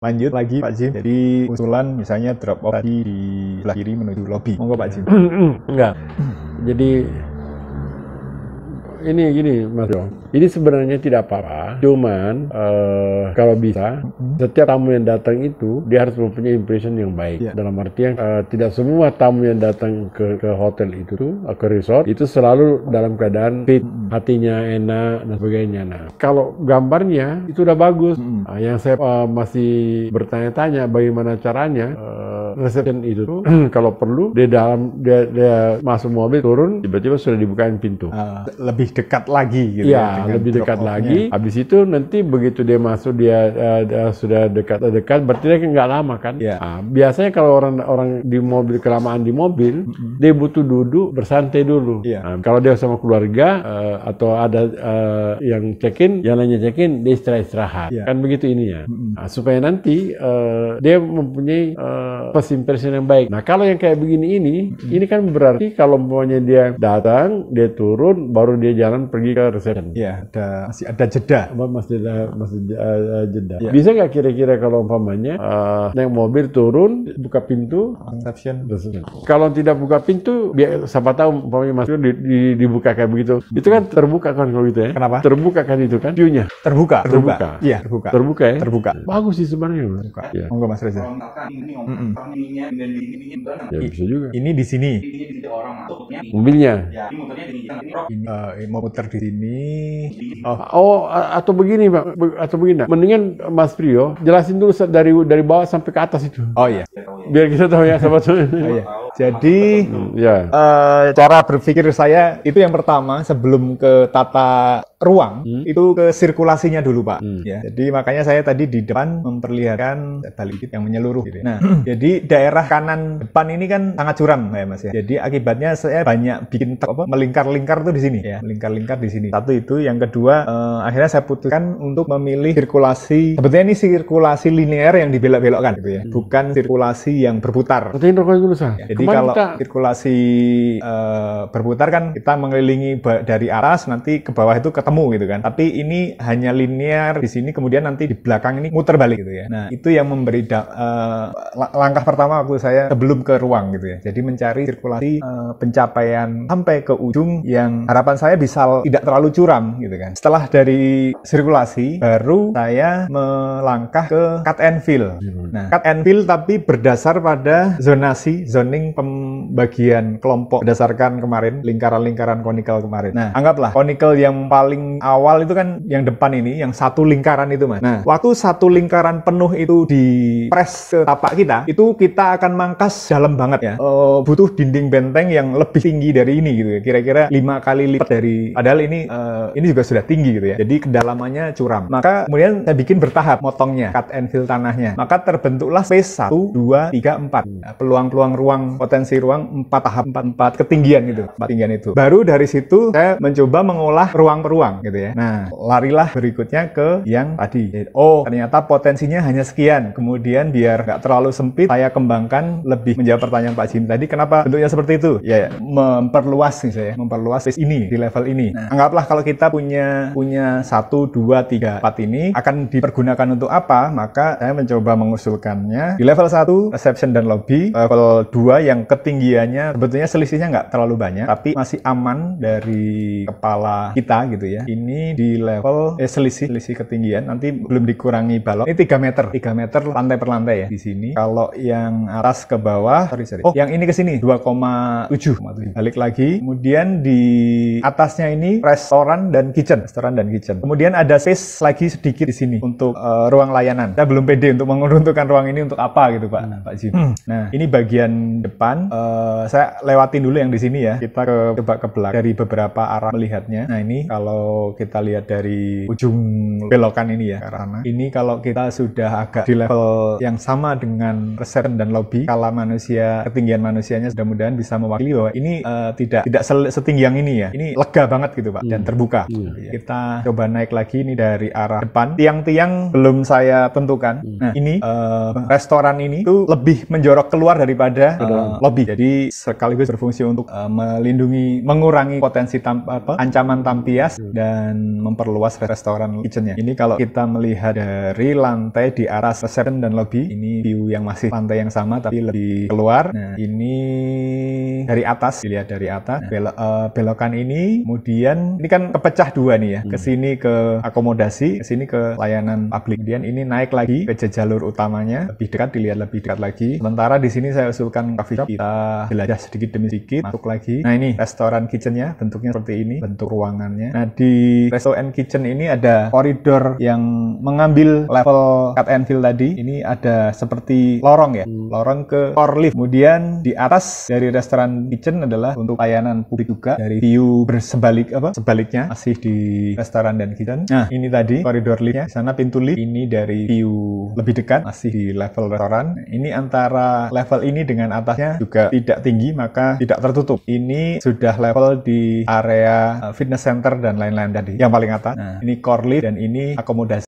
lanjut lagi Pak Jim. Jadi usulan misalnya drop off tadi di sebelah kiri menuju lobby. Monggo Pak Jim. Enggak. Jadi ini gini Mas Jo. Ini sebenarnya tidak apa-apa. Cuman kalau bisa setiap tamu yang datang itu dia harus mempunyai impression yang baik. Dalam artian tidak semua tamu yang datang ke hotel itu ke resort itu selalu dalam keadaan fit, hatinya enak dan sebagainya. Nah, kalau gambarnya itu udah bagus. Yang saya masih bertanya-tanya bagaimana caranya reception itu tuh kalau perlu dia masuk mobil turun tiba-tiba sudah dibukain pintu. Lebih dekat lagi gitu ya lebih dekat lagi. Habis itu nanti begitu dia masuk dia sudah dekat berarti dia nggak lama kan. Nah, biasanya kalau orang di mobil kelamaan di mobil dia butuh duduk bersantai dulu. Nah, kalau dia sama keluarga atau ada yang check-in yang lainnya check-in dia istirahat kan begitu ininya. Nah, supaya nanti dia mempunyai first impression yang baik. Nah, kalau yang kayak begini ini kan berarti kalau umpamanya dia datang, dia turun, baru dia jalan pergi ke reception. Masih ada jeda. Masih ada jeda. Bisa nggak kira-kira kalau umpamanya naik mobil turun, buka pintu, reception. Kalau tidak buka pintu, siapa tahu umpamanya masuk dibuka kayak begitu. Itu kan terbuka kan kalau gitu ya. Kenapa? Terbuka kan itu kan view-nya. Terbuka. Iya, terbuka. Terbuka ya? Terbuka. Bagus sih sebenarnya. Monggo Mas Reza. Ya bisa juga. Ini di sini. Mobilnya. Ini mau putar di sini. Atau begini Pak, atau begini. Mendingan Mas Prio jelasin dulu dari bawah sampai ke atas itu. Oh iya. Biar kita tahu ya sahabat. Jadi cara berpikir saya itu yang pertama sebelum ke tata ruang itu ke sirkulasinya dulu Pak. Jadi makanya saya tadi di depan memperlihatkan balik yang menyeluruh. Gitu. Nah, jadi daerah kanan depan ini kan sangat curam ya Mas ya. Jadi akibatnya saya banyak bikin melingkar-lingkar tuh di sini ya, melingkar-lingkar di sini. Satu itu, yang kedua akhirnya saya putuskan untuk memilih sirkulasi. Sebetulnya ini sirkulasi linear yang dibelok-belokkan gitu ya, bukan sirkulasi yang berputar. Jadi kalau sirkulasi berputar kan kita mengelilingi dari atas nanti ke bawah itu ketemu gitu kan. Tapi ini hanya linear di sini kemudian nanti di belakang ini muter balik gitu ya. Nah, itu yang memberi langkah pertama waktu saya sebelum ke ruang gitu ya. Jadi mencari sirkulasi pencapaian sampai ke ujung yang harapan saya bisa tidak terlalu curam gitu kan. Setelah dari sirkulasi baru saya melangkah ke cut and fill. Nah, cut and fill tapi berdasar pada zoning pembagian kelompok berdasarkan kemarin lingkaran-lingkaran konikel kemarin. Nah, anggaplah konikel yang paling awal itu kan yang depan ini, yang satu lingkaran itu Mas. Nah, waktu satu lingkaran penuh itu di press ke tapak kita, itu kita akan mangkas dalam banget ya. Butuh dinding benteng yang lebih tinggi dari ini gitu ya. Kira-kira 5 kali lipat dari, padahal ini juga sudah tinggi gitu ya. Jadi kedalamannya curam. Maka kemudian saya bikin bertahap motongnya, cut and fill tanahnya. Maka terbentuklah phase 1, 2, 3, 4. Nah, peluang-peluang ruang, potensi ruang 4 tahap, 4 ketinggian gitu. 4 ketinggian itu. Baru dari situ saya mencoba mengolah ruang per ruang gitu ya. Nah, larilah berikutnya ke yang tadi. Oh, ternyata potensinya hanya sekian. Kemudian biar nggak terlalu sempit, saya kembangkan lebih menjawab pertanyaan Pak Jim tadi, kenapa bentuknya seperti itu? Ya, memperluas nih saya, memperluas space ini di level ini. Nah, anggaplah kalau kita punya 1, 2, 3, 4 ini akan dipergunakan untuk apa? Maka saya mencoba mengusulkannya di level 1 reception dan lobby, level 2 yang ketinggiannya sebetulnya selisihnya nggak terlalu banyak, tapi masih aman dari kepala kita gitu ya. Ini di level selisih ketinggian nanti belum dikurangi balok. Ini 3 meter lantai per lantai ya di sini. Kalau yang atas ke bawah, sorry. Oh, yang ini ke sini 2,7. Balik lagi. Kemudian di atasnya ini restoran dan kitchen. Kemudian ada space lagi sedikit di sini untuk ruang layanan. Saya belum pede untuk menentukan ruang ini untuk apa gitu Pak Jim. Nah, ini bagian depan. Saya lewatin dulu yang di sini ya. Kita coba ke belakang dari beberapa arah melihatnya. Nah, ini kalau kita lihat dari ujung belokan ini ya ke arah sana. Ini kalau kita sudah agak di level yang sama dengan reception dan lobby, skala manusia, ketinggian manusianya mudah-mudahan bisa mewakili bahwa ini tidak setinggi yang ini ya. Ini lega banget gitu Pak dan terbuka. Kita coba naik lagi ini dari arah depan. Tiang-tiang belum saya tentukan. Nah, ini restoran ini tuh lebih lebih menjorok keluar daripada lobby. Jadi sekaligus berfungsi untuk mengurangi potensi ancaman tampias dan memperluas restoran kitchennya. Ini kalau kita melihat dari lantai di atas reception dan lobby, ini view yang masih lantai yang sama tapi lebih keluar. Nah, ini dari atas, dilihat dari atas. Belokan ini, kemudian ini kan kepecah dua nih ya. Ke sini ke akomodasi, ke sini ke layanan publik. Kemudian ini naik lagi ke jalur utamanya, lebih dekat, dilihat lebih dekat lagi. Sementara di sini saya usulkan coffee shop, kita jelajah sedikit demi sedikit, masuk lagi. Nah, ini restoran kitchennya, bentuknya seperti ini, bentuk ruangannya. Nah, di resto and kitchen ini ada koridor yang mengambil level cut and fill tadi. Ini ada seperti lorong ya, lorong ke core lift. Kemudian di atas dari restoran kitchen adalah untuk layanan publik juga, dari view sebaliknya masih di restoran dan kitchen. Nah, ini tadi koridor liftnya, di sana pintu lift. Ini dari view lebih dekat, masih di level restoran. Ini antara level ini dengan atasnya juga tidak tinggi, maka tidak tertutup. Ini sudah level di area fitness center dan lain-lain tadi yang paling atas. Nah, ini core lift dan ini akomodasi.